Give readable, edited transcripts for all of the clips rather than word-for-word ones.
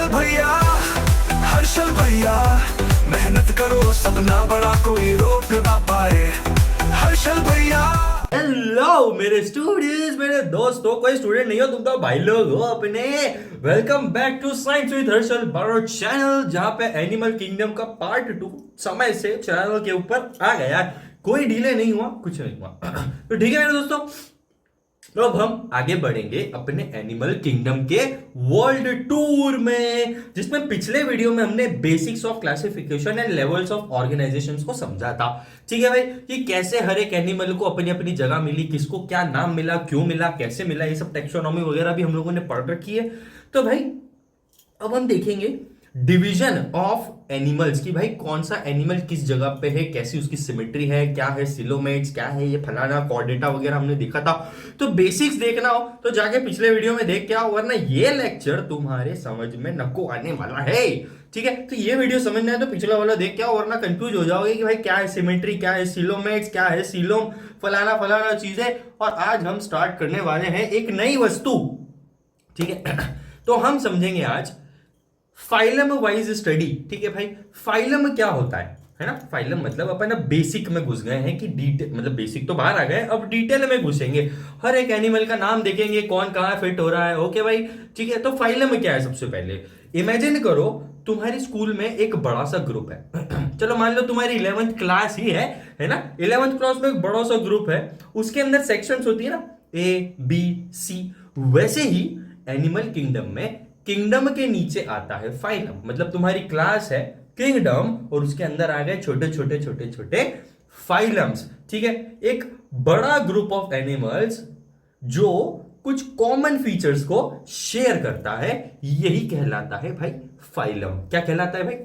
भैया, हर्षल भैया, मेहनत करो सपना बड़ा कोई रोक ना पाए। हर्षल भैया। हेलो मेरे स्टूडेंट्स, मेरे दोस्तों, कोई स्टूडेंट नहीं हो तुम तो भाई लोग हो अपने। Welcome back to Science with Harshal Bharat channel, जहां पे एनिमल किंगडम का पार्ट 2 समय से चैनल के ऊपर आ गया। कोई डिले नहीं हुआ, कुछ नहीं हुआ। तो ठीक है मेरे दोस्तों, तो अब हम आगे बढ़ेंगे अपने एनिमल किंगडम के वर्ल्ड टूर में, जिसमें पिछले वीडियो में हमने basics of classification and levels of organisations को समझा था। ठीक है भाई, कि कैसे हर एक एनिमल को अपनी अपनी जगह मिली, किसको क्या नाम मिला, क्यों मिला, कैसे मिला, ये सब टेक्सोनॉमी वगैरह भी हम लोगों ने पढ़ रखी है। तो भाई अब हम देखेंगे डिवीजन ऑफ एनिमल्स की, भाई कौन सा एनिमल किस जगह पे है, कैसी उसकी सिमेट्री है, क्या है सिलोमेट्स, क्या है ये फलाना कॉर्डेटा वगैरह हमने देखा था। तो बेसिक्स देखना हो तो जाके पिछले वीडियो में देख के आओ, वरना ये लेक्चर तुम्हारे समझ में नको आने वाला है। ठीक है, तो ये वीडियो समझना है तो पिछला वाला देख के आओ, वरना कंफ्यूज हो जाओगे कि भाई क्या है सिमेट्री, क्या है सिलोमेट्स, क्या है सिलोम, फलाना फलाना चीजें। और आज हम स्टार्ट करने वाले हैं एक नई वस्तु। ठीक है, तो हम समझेंगे आज फाइलम वाइज स्टडी। ठीक है भाई, फाइलम क्या होता है ना। फाइलम मतलब अपन अब बेसिक में घुस गए हैं कि डिटेल, मतलब बेसिक तो बाहर आ गए, अब डिटेल में घुसेंगे, हर एक एनिमल का नाम देखेंगे, कौन कहाँ फिट हो रहा है। ओके भाई, ठीक है। तो फाइलम क्या है, सबसे पहले इमेजिन करो तुम्हारी स्कूल में एक बड़ा सा ग्रुप है। चलो मान लो तुम्हारी 11th क्लास ही है ना। 11th क्लास में एक बड़ा सा ग्रुप है, उसके अंदर सेक्शंस होती है ना, ए बी सी। वैसे ही एनिमल किंगडम में किंगडम के नीचे आता है फाइलम, मतलब तुम्हारी क्लास है किंगडम और उसके अंदर आ गए छोटे छोटे छोटे छोटे फाइलम्स। ठीक है, एक बड़ा ग्रुप ऑफ एनिमल्स जो कुछ कॉमन फीचर्स को शेयर करता है, यही कहलाता है भाई फाइलम। क्या कहलाता है भाई?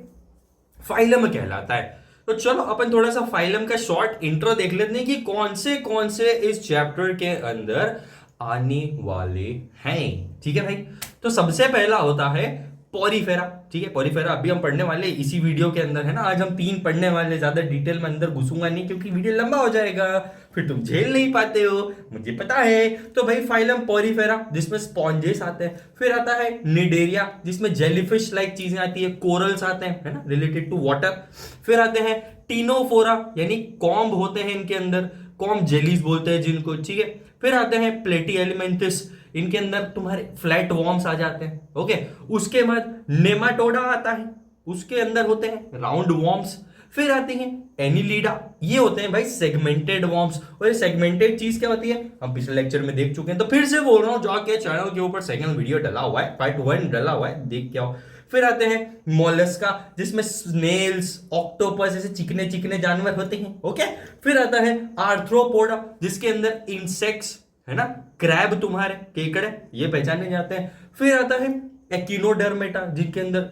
फाइलम कहलाता है। तो चलो अपन थोड़ा सा फाइलम का शॉर्ट इंट्रो देख लेते हैं कि कौन से इस चैप्टर के अंदर आने वाले हैं। ठीक है भाई, तो सबसे पहला होता है पॉरीफेरा। ठीक है, पॉरीफेरा अभी हम पढ़ने वाले इसी वीडियो के अंदर है ना। आज हम 3 पढ़ने वाले, ज्यादा डिटेल में अंदर घुसूंगा नहीं क्योंकि वीडियो लंबा हो जाएगा, फिर तुम झेल नहीं पाते हो, मुझे पता है। तो भाई फाइलम पॉरीफेरा, जिसमें स्पॉन्जेस आते हैं। फिर आता है निडेरिया, जिसमें जेलीफिश लाइक चीजें आती है, कोरल्स आते हैं है ना, रिलेटेड टू वाटर। फिर आते हैं टीनोफोरा, यानी कॉम्ब होते हैं इनके अंदर, कॉम्ब जेलीज बोलते हैं जिनको। ठीक है, फिर आते हैं प्लेटी एलिमेंटिस, इनके अंदर तुम्हारे फ्लैट वॉर्म्स आ जाते हैं। ओके, उसके बाद नेमाटोडा आता है, उसके अंदर होते हैं राउंड वॉर्म्स। फिर आते हैं एनिलीडा, ये होते हैं भाई सेगमेंटेड वॉर्म्स। और ये सेगमेंटेड चीज क्या होती है हम पिछले लेक्चर में देख चुके हैं, तो फिर से बोल रहा हूं, जाके चैनल के ऊपर सेकंड वीडियो डला हुआ है, पार्ट 1 डला हुआ है, देख के आओ। फिर आते हैं मोलस्का, जिसमें स्नेल्स, ऑक्टोपस ऐसे चिकने चिकने जानवर होते हैं। ओके, फिर आता है आर्थ्रोपोडा, जिसके अंदर इंसेक्ट्स है ना, क्रैब तुम्हारे केकड़े ये पहचाने जाते हैं। फिर आता है एकिनोडर्मेटा, जिनके अंदर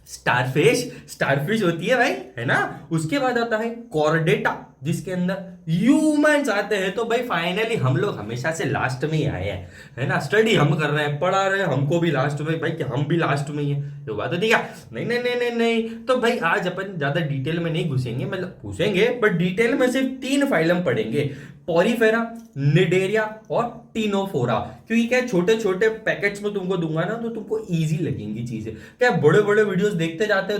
स्टारफिश होती है भाई है ना। उसके बाद आता है कॉर्डेटा, जिसके अंदर ह्यूमंस आते हैं। तो भाई फाइनली हम लोग हमेशा से लास्ट में ही आए हैं है ना। स्टडी हम कर रहे हैं, पढ़ा रहे हैं, हमको भी लास्ट में भाई, कि हम भी लास्ट में ही है, ये बात तो ठीक है। नहीं नहीं नहीं नहीं नहीं, तो भाई आज अपन ज्यादा डिटेल में नहीं घुसेंगे, मतलब घुसेंगे बट डिटेल में सिर्फ 3 फाइलम पढ़ेंगे, पॉरीफेरा, निडेरिया और टीनोफोरा। क्योंकि क्या छोटे छोटे पैकेट्स में तुमको दूंगा ना, तो तुमको इजी लगेंगी चीजें। क्या बड़े बड़े वीडियोस देखते जाते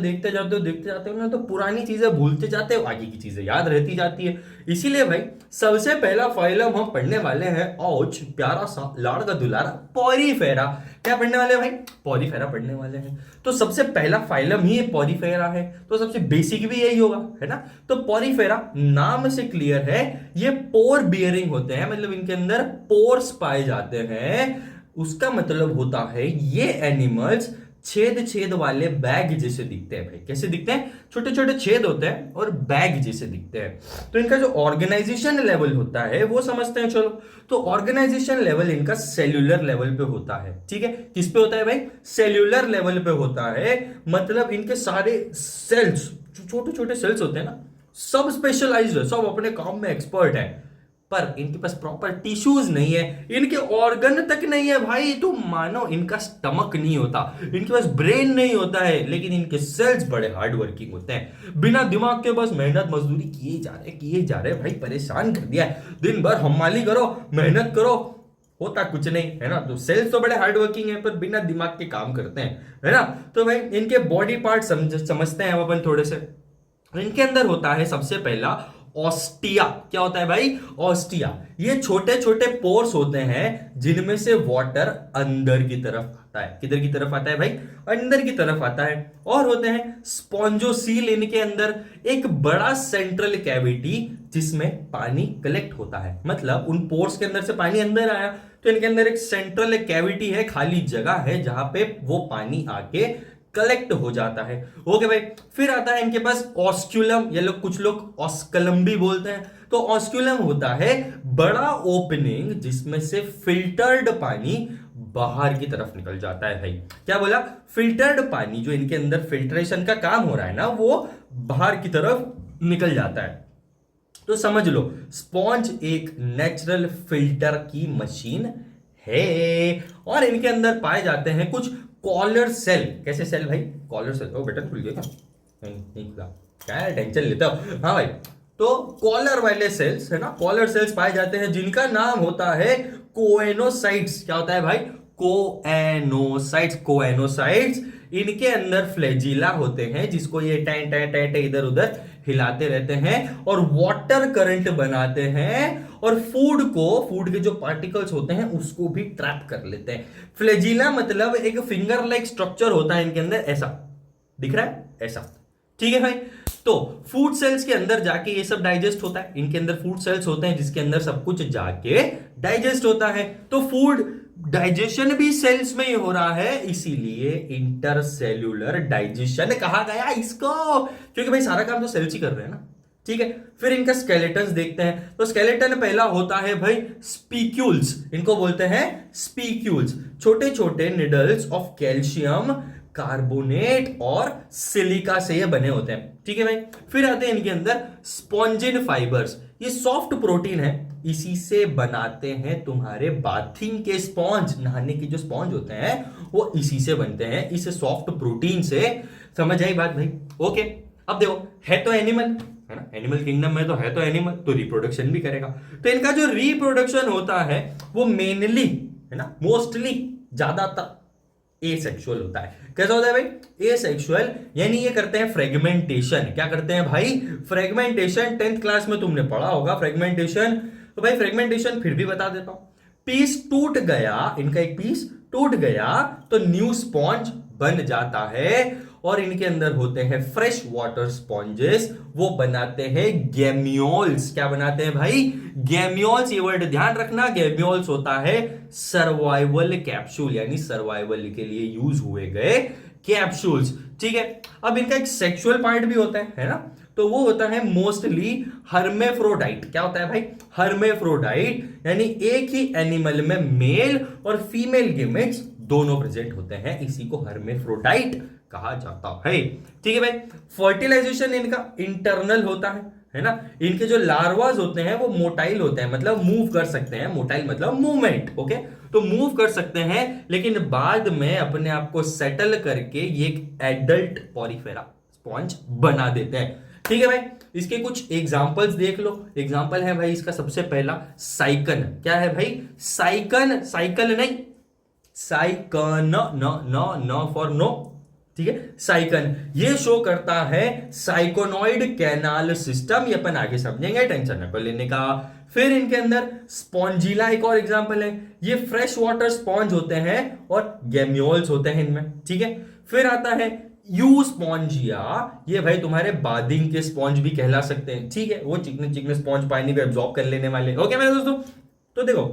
हो ना, तो पुरानी चीजें भूलते जाते हो, आगे की चीजें याद रहती जाती है। इसीलिए भाई सबसे पहला फाइलम हम पढ़ने वाले हैं, औच प्यारा सा लाड़ का दुलारा, पॉरीफेरा। क्या पढ़ने वाले हैं भाई? पॉरीफेरा पढ़ने वाले हैं। तो सबसे पहला फाइलम ही पॉरीफेरा है, तो सबसे बेसिक भी यही होगा है ना। तो पॉरीफेरा नाम से क्लियर है, ये पोर बियरिंग होते हैं, मतलब इनके अंदर पोर्स पाए जाते हैं। उसका मतलब होता है ये एनिमल्स छेद छेद वाले बैग जैसे दिखते हैं भाई। कैसे दिखते हैं? छोटे छोटे छेद होते हैं और बैग जैसे दिखते हैं। तो इनका जो ऑर्गेनाइजेशन लेवल होता है वो समझते हैं। चलो, तो ऑर्गेनाइजेशन लेवल इनका सेल्यूलर लेवल पे होता है। ठीक है, किस पे होता है भाई? सेल्यूलर लेवल पे होता है। मतलब इनके सारे सेल्स, जो छोटे छोटे सेल्स होते हैं ना, सब स्पेशलाइज्ड है, सब अपने काम में एक्सपर्ट है, पर इनके पास प्रॉपर टिश्यूज नहीं है, इनके ऑर्गन तक नहीं है भाई। तुम मानो इनका स्टमक नहीं होता, इनके पास ब्रेन नहीं होता है, लेकिन इनके सेल्स बड़े हार्ड वर्किंग होते हैं। बिना दिमाग के बस मेहनत मजदूरी किए जा रहे भाई, परेशान कर दिया है। दिन भर हमाली करो, मेहनत करो, होता कुछ नहीं है ना। तो सेल्स तो बड़े हार्ड वर्किंग है पर बिना दिमाग के काम करते हैं, है ना। तो भाई इनके बॉडी पार्ट समझते हैं हम अपन थोड़े से। इनके अंदर होता है सबसे पहला ऑस्टिया। क्या होता है भाई? ऑस्टिया। ये छोटे छोटे पोर्स होते हैं जिनमें से वाटर अंदर की तरफ आता है। किधर की तरफ आता है भाई? अंदर की तरफ आता है। और होते हैं स्पॉन्जोसील। इनके अंदर एक बड़ा सेंट्रल कैविटी जिसमें पानी कलेक्ट होता है। मतलब उन पोर्स के अंदर से पानी अंदर आया तो इनके अंदर एक सेंट्रल कैविटी है, खाली जगह है जहां पे वो पानी आके कलेक्ट हो जाता है। ओके भाई। फिर आता है इनके पास ऑस्क्यूलम, ये लोग कुछ लोग ऑस्कलम भी बोलते हैं। तो ऑस्क्यूलम होता है बड़ा ओपनिंग जिसमें से फिल्टर्ड पानी बाहर की तरफ निकल जाता है। भाई क्या बोला? फिल्टर्ड पानी, जो इनके अंदर फिल्ट्रेशन का काम हो रहा है ना, वो बाहर की तरफ निकल जाता है। तो समझ लो स्पॉन्ज एक नेचुरल फिल्टर की मशीन है। और इनके अंदर पाए जाते हैं कुछ कॉलर सेल। कैसे सेल भाई? Collar cell. ओ बटन खुल गया क्या? नहीं खुला, क्या टेंशन लेते हो? हाँ भाई, तो कॉलर वाले सेल्स है ना, कॉलर सेल्स पाए जाते हैं जिनका नाम होता है कोएनोसाइट्स। क्या होता है भाई? कोएनोसाइट्स। कोएनोसाइट्स। इनके अंदर फ्लैजिला होते हैं जिसको ये टैं टैं टैं टैं इधर उधर हिलाते रहते हैं और वाटर करंट बनाते हैं और फूड के जो पार्टिकल्स होते हैं उसको भी ट्रैप कर लेते हैं। फ्लैजिला मतलब एक फिंगर लाइक स्ट्रक्चर होता है इनके अंदर, ऐसा दिख रहा है, ऐसा। ठीक है भाई। तो फूड सेल्स के अंदर जाके ये सब डाइजेस्ट होता है। इनके अंदर फूड सेल्स होते हैं जिसके अंदर सब कुछ जाके डाइजेस्ट होता है। तो फूड डाइजेशन भी सेल्स में ही हो रहा है, इसीलिए इंटरसेल्यूलर डाइजेशन कहा गया इसको, क्योंकि भाई सारा काम तो सेल्स ही कर रहे हैं ना। ठीक है। फिर इनका स्केलेटन्स देखते हैं। तो स्केलेटन पहला होता है भाई स्पीक्यूल्स। इनको बोलते हैं स्पीक्यूल्स। छोटे छोटे निडल्स ऑफ कैल्शियम कार्बोनेट और सिलिका से ये बने होते हैं। ठीक है भाई। फिर आते हैं इनके अंदर स्पॉन्जिन फाइबर्स। ये सॉफ्ट प्रोटीन है, इसी से बनाते हैं तुम्हारे बाथिंग के स्पॉन्ज। नहाने की जो स्पॉन्ज होते हैं वो इसी से बनते हैं, इस सॉफ्ट प्रोटीन से। समझ आई बात भाई? ओके। अब देखो, है तो एनिमल है ना, एनिमल किंगडम में तो है तो एनिमल, तो रिप्रोडक्शन भी करेगा। तो इनका जो रिप्रोडक्शन होता है वो मेनली है ना, मोस्टली ज्यादातर एसेक्सुअल होता है। कैसा होता है भाई? एसेक्सुअल, यानी ये करते हैं फ्रेगमेंटेशन। क्या करते हैं भाई? फ्रेगमेंटेशन। 10th क्लास में तुमने पढ़ा होगा फ्रेगमेंटेशन। तो भाई फ्रेगमेंटेशन फिर भी बता देता हूं। पीस टूट गया, इनका एक पीस टूट गया तो न्यू स्पॉन्ज बन जाता है। और इनके अंदर होते हैं फ्रेश वाटर स्पॉन्जेस, वो बनाते हैं गैम्यूल्स। क्या बनाते हैं भाई? गैम्यूल्स। ये वर्ड ध्यान रखना, गैम्यूल्स होता है सर्वाइवल कैप्सूल, यानी सर्वाइवल के लिए यूज हुए गए कैप्सूल्स। ठीक है। अब इनका एक सेक्सुअल पार्ट भी होता है ना, तो वो होता है मोस्टली हर्मेफ्रोडाइट। क्या होता है भाई? हर्मेफ्रोडाइट, यानी एक ही एनिमल में मेल और फीमेल गेमेट्स दोनों प्रेजेंट होते हैं, इसी को हर्मेफ्रोडाइट कहा जाता है। ठीक है भाई। फर्टिलाइजेशन इनका इंटरनल होता है ना। इनके जो लार्वाज होते हैं वो मोटाइल होते हैं, मतलब मूव कर सकते हैं। मोटाइल मतलब मूवमेंट। ओके। तो मूव कर सकते हैं, लेकिन बाद में अपने आप को सेटल करके ये एक एडल्ट पॉरीफेरा स्पॉन्ज बना देते हैं। ठीक है भाई। इसके कुछ एग्जांपल्स देख लो। एग्जांपल है भाई इसका सबसे पहला साइकन। क्या है भाई? साइकन। साइकिल नहीं, साइकन, न फॉर नो। ठीक है। साइकन ये शो करता है साइकोनॉइड कैनाल सिस्टम। ये अपन आगे समझेंगे, टेंशन न लेने का। फिर इनके अंदर स्पॉन्जिला एक और एग्जांपल है। ये फ्रेश वाटर स्पॉन्ज होते हैं और गैम्यूल्स होते हैं इनमें। ठीक है। फिर आता है यू स्पॉन्जिया। ये भाई तुम्हारे बाथिंग के स्पॉन्ज भी कहला सकते हैं। ठीक है। वो चिकने चिकने स्पॉन्ज पानी को एब्जॉर्ब कर लेने वाले। ओके मेरे दोस्तों, तो देखो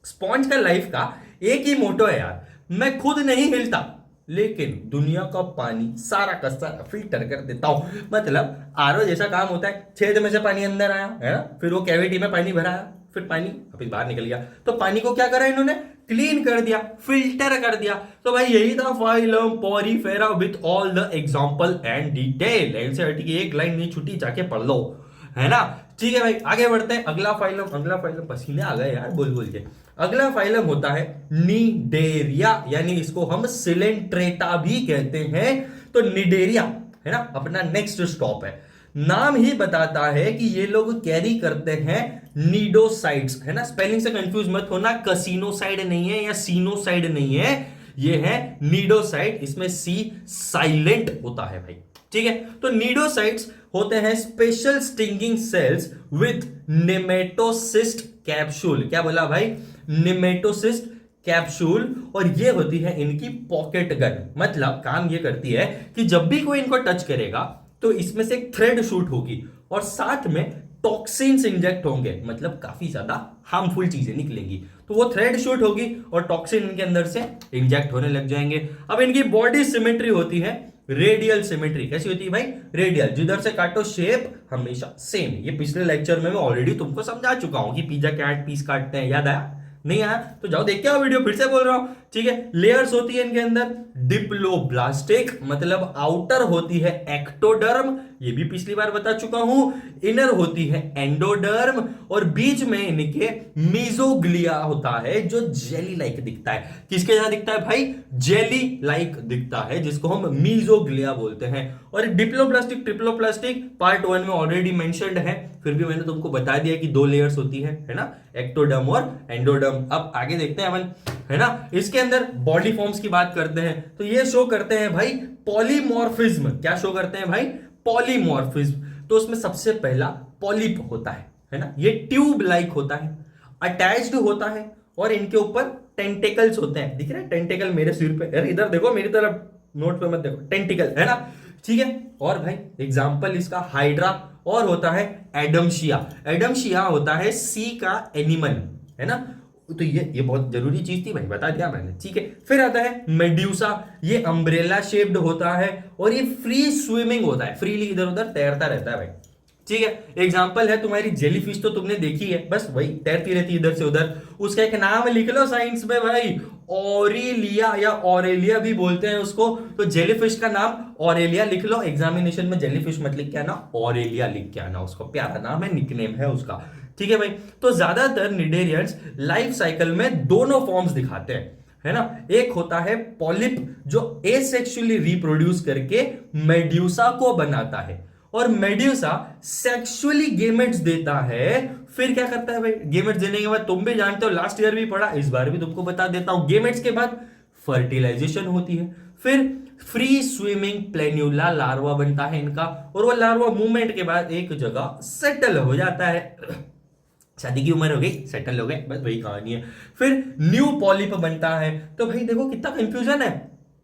स्पॉन्ज का लाइफ का एक ही मोटो है यार, मैं खुद नहीं हिलता लेकिन दुनिया का पानी सारा का सारा फिल्टर कर देता हूं। मतलब आरओ जैसा काम होता है, छेद में से पानी अंदर आया है ना, फिर वो कैविटी में पानी भरा, फिर पानी अभी बाहर निकल गया, तो पानी को क्या करा इन्होंने? क्लीन कर दिया, फिल्टर कर दिया। तो भाई यही था phylum Porifera with all the example and detail. NCERT की एक लाइन नहीं छुट्टी, जाके पढ़ लो, है ना। ठीक है भाई, आगे बढ़ते हैं। अगला फाइलम पसीने आ गए यार बोल बोल के। अगला फाइलम होता है निडेरिया, यानी इसको हम सिलेंट्रेटा भी कहते हैं। तो निडेरिया है ना अपना नेक्स्ट स्टॉप है। नाम ही बताता है कि ये लोग कैरी करते हैं नीडोसाइड्स, है ना। स्पेलिंग से कंफ्यूज मत होना, कसिनोसाइड नहीं है या सीनोसाइड नहीं है, ये है नीडोसाइड, इसमें सी साइलेंट होता है भाई, ठीक है। तो नीडोसाइड्स होते हैं special stinging cells with nematocyst capsule. क्या बोला भाई? Nematocyst capsule. और ये होती है इनकी पॉकेट गन, मतलब काम ये करती है कि जब भी कोई इनको टच करेगा तो इसमें से एक थ्रेड शूट होगी और साथ में टॉक्सिन्स इंजेक्ट होंगे, मतलब काफी ज्यादा हार्मफुल चीजें निकलेंगी। तो वो थ्रेड शूट होगी और टॉक्सिन इनके अंदर से इंजेक्ट होने लग जाएंगे। अब इनकी बॉडी सिमेट्री होती है रेडियल सिमेट्री। कैसी होती है भाई? रेडियल, जिधर से काटो शेप हमेशा सेम। ये पिछले लेक्चर में मैं ऑलरेडी तुमको समझा चुका हूं कि पिज्जा कैट पीस काटते हैं, याद आया? नहीं आया तो जाओ देख के आओ वीडियो, फिर से बोल रहा हूं, ठीक है। लेयर्स होती है इनके अंदर डिप्लोब्लास्टिक, मतलब आउटर होती है एक्टोडर्म, ये भी पिछली बार बता चुका हूं। इनर होती है एंडोडर्म और बीच में इनके मीजोग्लिया होता है जो जेली लाइक दिखता है। किसके जैसा दिखता है भाई? जेली लाइक दिखता है, जिसको हम मीजोग्लिया बोलते हैं। और डिप्लोब्लास्टिक ट्रिप्लोप्लास्टिक पार्ट 1 में ऑलरेडी मेंशन्ड है, फिर भी मैंने तुमको बता दिया कि 2 लेयर्स होती है ना, एक्टोडर्म और एंडोडर्म। अब आगे देखते हैं अपन, है ना। इसके अंदर बॉडी फॉर्म्स की बात करते हैं तो ये शो करते हैं भाई पॉलीमॉर्फिज्म। क्या शो करते हैं भाई? पॉलीमॉर्फिज्म। तो उसमें सबसे पहला पॉलिप होता है ना, ये ट्यूब लाइक होता है, अटैच्ड होता है और इनके ऊपर टेंटेकल्स होते हैं। दिख रहे हैं टेंटेकल मेरे सिर पे? अरे इधर देखो, मेरी तरफ नोट पे मत देखो, टेंटिकल, है ना, ठीक है। और भाई एग्जांपल इसका हाइड्रा और होता है एडमशिया। एडमशिया होता है सी का एनिमल, है ना। तो ये बहुत जरूरी चीज थी भाई, बता दिया मैंने, ठीक है। फिर आता है मेड्यूसा, ये अम्ब्रेला शेप्ड होता है और ये फ्री स्विमिंग होता है, फ्रीली इधर उधर तैरता रहता है भाई, ठीक है। एग्जाम्पल है तुम्हारी जेलीफिश, तो तुमने देखी है, बस वही तैरती रहती है इधर से उधर। उसका एक नाम लिख लो साइंस में भाई, ऑरेलिया या ऑरेलिया भी बोलते हैं उसको। तो जेलीफिश का नाम ऑरेलिया लिख लो, एग्जामिनेशन में जेलीफिश मत लिख के आना, ऑरेलिया लिख के आना, उसको प्यारा नाम है, निकनेम है उसका, ठीक है भाई। तो ज्यादातर निडेरियंस लाइफ साइकिल में दोनों फॉर्म्स दिखाते हैं, है ना। एक होता है पॉलिप जो एसेक्सुअली रिप्रोड्यूस करके मेड्यूसा को बनाता है, और मेड्यूसा सेक्सुअली गेमेट्स देता है। फिर क्या करता है भाई? गेमेट्स देने के बाद तुम भी जानते हो, लास्ट ईयर भी पढ़ा, इस बार भी तुमको बता देता हूं, गेमेट्स के बाद फर्टिलाइजेशन होती है, फिर फ्री स्विमिंग प्लेन्यूला लार्वा बनता है इनका, और वो लार्वा मूवमेंट के बाद एक जगह सेटल हो जाता है। शादी की उम्र हो गई, सेटल हो गए, बस वही कहानी है। फिर न्यू पॉलिप बनता है। तो भाई देखो कितना कंफ्यूजन है,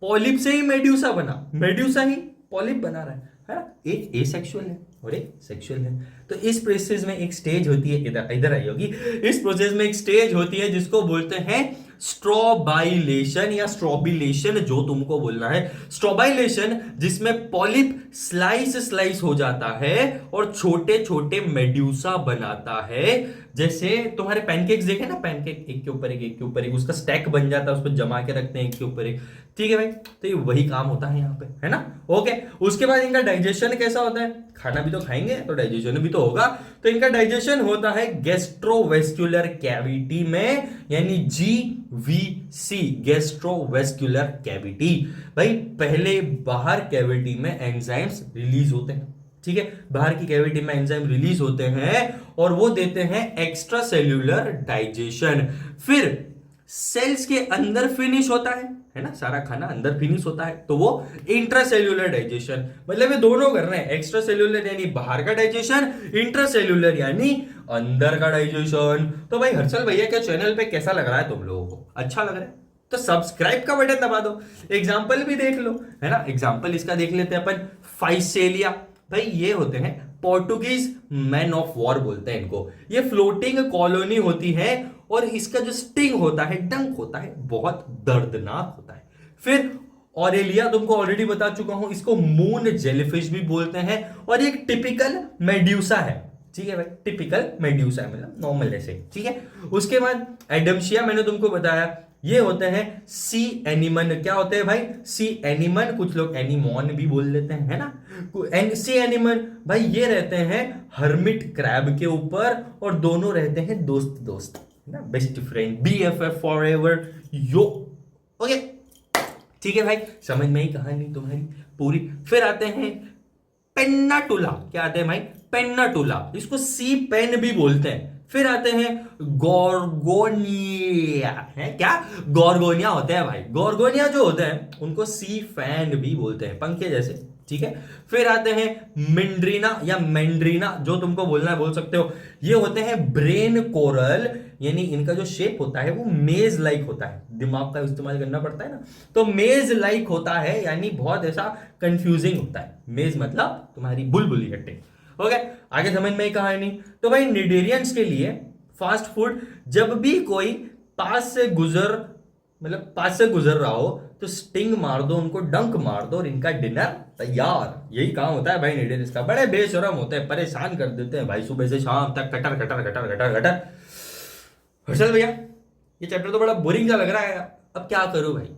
पॉलिप से ही मेड्यूसा बना, मेड्यूसा ही पॉलिप बना रहा है ना। एक एसेक्सुअल है और एक सेक्सुअल है। तो इस प्रोसेस में एक स्टेज होती है, इधर आई होगी, इस प्रोसेस में एक स्टेज होती है जिसको बोलते हैं स्ट्रोबाइलेशन या स्ट्रोबिलेशन, जो तुमको बोलना है स्ट्रोबाइलेशन, जिसमें पॉलिप स्लाइस हो जाता है और छोटे छोटे मेड्यूसा बनाता है। जैसे तुम्हारे पैनकेक्स देखे ना, पैनकेक एक के ऊपर एक के ऊपर एक, उसका स्टैक बन जाता है, उसको जमा के रखते हैं एक के ऊपर एक, ठीक है भाई। तो ये वही काम होता है यहाँ पे, है ना, ओके। उसके बाद इनका डाइजेशन कैसा होता है? खाना भी तो खाएंगे तो डाइजेशन भी तो होगा। तो इनका डाइजेशन होता है गैस्ट्रोवेस्क्युलर कैविटी में, यानी GVC, गैस्ट्रोवेस्क्युलर कैविटी। भाई पहले बाहर कैविटी में एंजाइम्स रिलीज होते हैं, ठीक है, बाहर की कैविटी में एंजाइम रिलीज होते हैं और वो देते हैं एक्स्ट्रा सेल्यूलर डाइजेशन। फिर सेल्स के अंदर फिनिश होता है ना, सारा खाना अंदर फिनिश होता है, तो वो इंट्रासेल्यूलर डाइजेशन, मतलब ये दोनों कर रहे हैं, एक्स्ट्रा सेल्यूलर यानी बाहर का डाइजेशन, इंट्रासेल्यूलर यानी अंदर का डाइजेशन। तो भाई हर्षल भैया के चैनल पे कैसा लग रहा है तुम लोगों को? अच्छा लग रहा है तो सब्सक्राइब का बटन दबा दो, एग्जाम्पल भी देख लो, है ना। एग्जाम्पल इसका देख लेते हैं अपन, फाइसेलिया। भाई ये होते हैं पोर्टुगीज मैन ऑफ वॉर बोलते हैं इनको। ये फ्लोटिंग कॉलोनी होती है और इसका जो स्टिंग होता है, डंक होता है, बहुत दर्दनाक होता है। फिर ऑरेलिया तुमको ऑलरेडी बता चुका हूं, इसको मून जेलीफिश भी बोलते हैं और एक टिपिकल मेड्यूसा है, ठीक है भाई, टिपिकल मेड्यूसा है, मतलब नॉर्मल ऐसे, ठीक है। उसके बाद एडमशिया मैंने तुमको बताया, ये होते हैं सी एनिमन। क्या होते हैं भाई? सी एनिमन, कुछ लोग एनिमॉन भी बोल लेते हैं, है ना। सी एनिमन भाई ये रहते हैं हर्मिट क्रैब के ऊपर और दोनों रहते हैं दोस्त दोस्त, ना, बेस्ट फ्रेंड, BFF फॉरएवर, यो, ओके, ठीक है भाई, समझ में ही कहानी तुम्हारी पूरी। फिर आते हैं पेन्नाटुला, क्या आते हैं भाई, पेन्नाटुला, इसको सी पेन भी बोलते हैं। फिर आते हैं गॉर्गोनिया, है क्या, गॉर्गोनिया होते हैं भाई, गॉर्गोनिया जो होते हैं उनको सी फैन भी बोलते हैं, पंखे जैसे, ठीक है। फिर आते हैं मेंड्रीना या मैंड्रीना, जो तुमको बोलना है बोल सकते हो। ये होते हैं ब्रेन कोरल, यानी इनका जो शेप होता है वो मेज लाइक होता है, दिमाग का इस्तेमाल करना पड़ता है ना, तो मेज लाइक होता है, यानी बहुत ऐसा कंफ्यूजिंग होता है। मेज मतलब तुम्हारी बुलबुली कट्टे, ओके। आगे समझ में कहानी। तो भाई निडेरियंस के लिए फास्ट फूड, जब भी कोई पास से गुजर रहा हो तो स्टिंग मार दो, उनको डंक मार दो और इनका डिनर तैयार। यही काम होता है भाई निडेरियंस का। बड़े बेशरम होते हैं, परेशान कर देते हैं भाई, सुबह से शाम तक cutter cutter cutter cutter cutter. Harshal भैया ये चैप्टर तो बड़ा बोरिंग सा लग रहा है, अब क्या करूं भाई,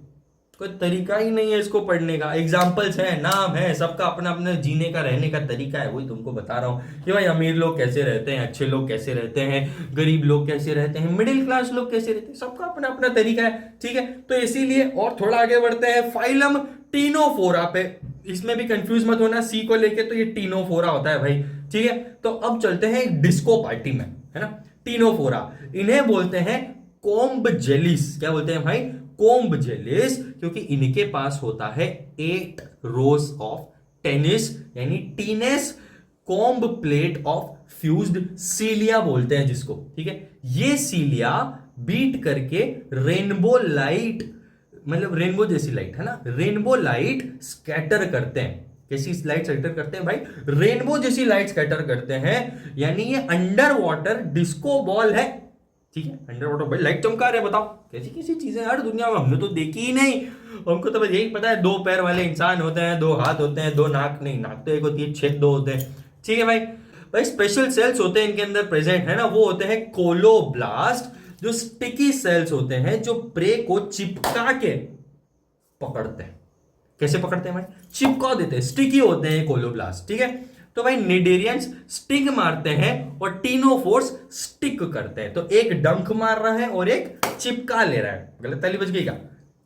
कोई तरीका ही नहीं है इसको पढ़ने का। एग्जाम्पल्स है, नाम है, सबका अपना अपना जीने का रहने का तरीका है, वही तुमको बता रहा हूँ कि भाई अमीर लोग कैसे रहते हैं, अच्छे लोग कैसे रहते हैं, गरीब लोग कैसे रहते हैं, मिडिल क्लास लोग कैसे रहते हैं, सबका अपना अपना तरीका है, ठीक है। तो इसीलिए और थोड़ा आगे बढ़ते हैं फाइलम टीनोफोरा पे। इसमें भी कंफ्यूज मत होना, सी को लेके, तो ये टीनोफोरा होता है भाई, ठीक है। तो अब चलते हैं एक डिस्को पार्टी में, है ना। टीनोफोरा, इन्हें बोलते हैं कोम्ब जेलिस। क्या बोलते हैं भाई, कोम्ब जेलिस, क्योंकि इनके पास होता है 8 रोज ऑफ टेनिस, यानी टीनेस कोम्ब प्लेट ऑफ फ्यूज्ड सीलिया बोलते हैं जिसको, ठीक है। ये सीलिया बीट करके रेनबो लाइट, मतलब रेनबो जैसी लाइट, है ना, रेनबो लाइट स्कैटर करते हैं। कैसी लाइट स्कैटर करते हैं भाई, रेनबो जैसी लाइट स्कैटर करते हैं, यानी ये अंडर वाटर डिस्को बॉल है, ठीक है। अंडर वाटर भाई लाइट चमका रहे, बताओ कैसी कैसी चीजें यार दुनिया में हमने तो देखी ही नहीं। हमको तो बस यही पता है 2 पैर वाले इंसान होते हैं, 2 हाथ होते हैं, 2 नाक, नहीं नाक तो एक होती है, 6 2 होते हैं, ठीक है भाई। भाई स्पेशल सेल्स होते हैं इनके अंदर प्रेजेंट, है ना, वो होते हैं कोलोब्लास्ट, जो स्टिकी सेल्स होते हैं, जो प्रे को चिपका के पकड़ते हैं। कैसे पकड़ते हैं भाई, चिपका देते हैं, स्टिकी होते हैं कोलोब्लास्ट, ठीक है। तो भाई निडेरियंस स्टिंग मारते हैं और टीनोफोर्स स्टिक करते हैं। तो एक डंक मार रहा है और एक चिपका ले रहा है, गलत ताली बज गई क्या,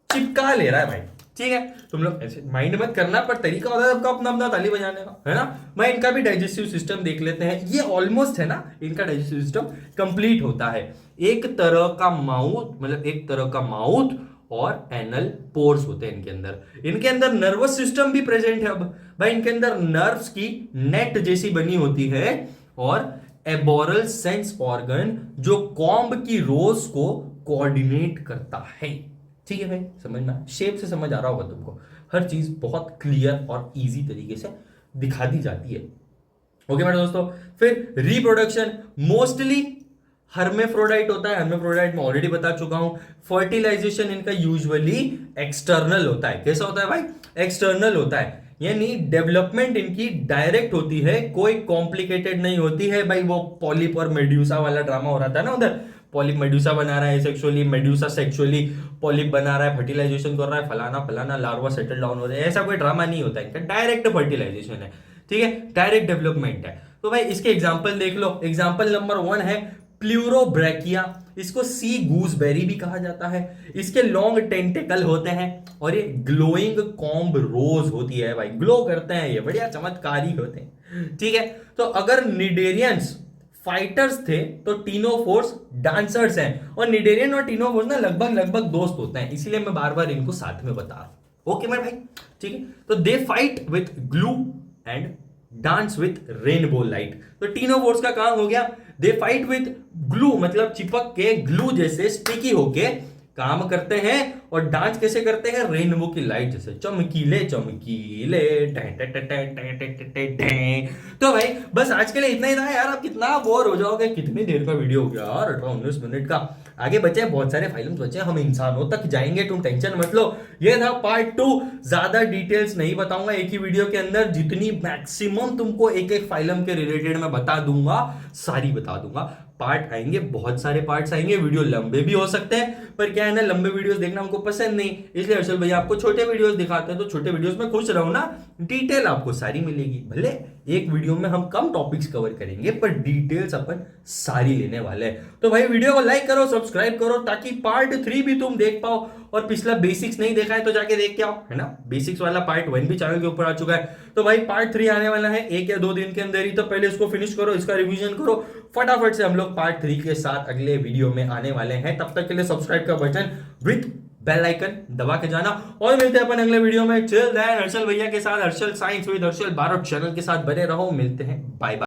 चिपका ले रहा है भाई, ठीक है। तुम लोग ऐसे माइंड मत करना, पर तरीका होता है सबका अपना अपना ताली बजाने का, है ना। भाई इनका भी डाइजेस्टिव सिस्टम देख लेते हैं। ये ऑलमोस्ट, है ना, इनका डाइजेस्टिव सिस्टम कंप्लीट होता है। एक तरह का माउथ और एनल पोर्स होते हैं इनके अंदर। इनके अंदर नर्वस सिस्टम भी प्रेजेंट है। अब भाई इनके अंदर नर्व्स की नेट जैसी बनी होती है और एबोरल सेंस ऑर्गन, जो कॉम्ब की रोज को कोऑर्डिनेट करता है, ठीक है भाई। समझना, शेप से समझ आ रहा होगा तुमको, हर चीज बहुत क्लियर और इजी तरीके से दिखा दी जाती है, ओके मेरे दोस्तों। फिर रिप्रोडक्शन मोस्टली हर्मेफ्रोडाइट होता है। हर्मेफ्रोडाइट में ऑलरेडी बता चुका हूं। फर्टिलाइजेशन इनका यूजुअली एक्सटर्नल होता है। कैसा होता है भाई, एक्सटर्नल होता है, यानी डेवलपमेंट इनकी डायरेक्ट होती है, कोई कॉम्प्लिकेटेड नहीं होती है भाई। वो पॉलिप और मेड्यूसा वाला ड्रामा हो रहा था ना उधर, पॉलिप मेड्यूसा बना रहा है सेक्सुअली, मेड्यूसा सेक्सुअली पॉलिप बना रहा है, फर्टिलाइजेशन कर रहा है, फलाना फलाना, लार्वा सेटल डाउन हो रहा है, ऐसा कोई ड्रामा नहीं होता इनका, डायरेक्ट फर्टिलाइजेशन है, ठीक है, डायरेक्ट डेवलपमेंट है। तो भाई इसके एग्जाम्पल देख लो। एग्जाम्पल नंबर 1 है प्लूरोब्रैकिया, इसको सी गूसबेरी भी कहा जाता है। इसके लॉन्ग टेंटिकल होते हैं और ये ग्लोइंग कॉम्ब रोज होती है भाई, ग्लो करते हैं, ये बढ़िया चमत्कारी होते हैं, ठीक है। तो अगर निडेरियंस फाइटर्स थे तो टीनोफोर्स डांसर्स हैं, और निडेरियन और टीनोफोर्स ना लगभग दोस्त होते हैं, इसलिए मैं बार बार इनको साथ में बता रहा हूं, ओके मेरे भाई, ठीक है। तो they fight with glue and dance with rainbow light. तो टीनोफोर्स का काम हो गया, दे फाइट विथ ग्लू, मतलब चिपक के ग्लू जैसे स्टिकी होके काम करते हैं, और डांस कैसे करते हैं, रेनबो की लाइट जैसे चमकीले चमकीले। तो भाई बस आज के लिए इतना ही था यार, आप कितना बोर हो जाओगे, कितनी देर का वीडियो हो गया यार, 18-19 मिनट का। आगे बचे बहुत सारे फाइल्स बचे, हम इंसानों तक जाएंगे, तुम टेंशन मत लो। ये था पार्ट 2, ज्यादा डिटेल्स नहीं बताऊंगा एक ही वीडियो के अंदर, जितनी मैक्सिमम तुमको एक एक फाइलम के रिलेटेड मैं बता दूंगा, सारी बता दूंगा। पार्ट आएंगे, बहुत सारे पार्ट्स आएंगे। वीडियो लंबे भी हो सकते हैं, पर क्या है ना, लंबे वीडियोस देखना हमको पसंद नहीं, इसलिए हर्षल भैया आपको छोटे वीडियोस दिखाते हैं। तो छोटे वीडियोस में खुश रहो ना, डिटेल आपको सारी मिलेगी। भले एक वीडियो में हम कम टॉपिक्स कवर करेंगे, पर डिटेल्स अपन सारी लेने वाले हैं। तो भाई वीडियो को लाइक करो, सब्सक्राइब करो, ताकि पार्ट 3 भी तुम देख पाओ। और पिछला बेसिक्स नहीं देखा है तो जाके देख के आओ, है ना। बेसिक्स वाला पार्ट 1 भी चैनल के ऊपर आ चुका है। तो भाई पार्ट 3 आने वाला है 1 या 2 दिन के अंदर ही, तो पहले इसको फिनिश करो, इसका रिवीजन करो फटाफट से। हम लोग पार्ट 3 के साथ अगले वीडियो में आने वाले हैं। तब तक के लिए सब्सक्राइब का बटन विथ बेल आइकन दबा के जाना, और मिलते हैं अपन अगले वीडियो में। चिल देन हर्षल भैया के साथ, Harshal science with Harshal Barot channel के साथ बने रहो। मिलते हैं, बाय बाय।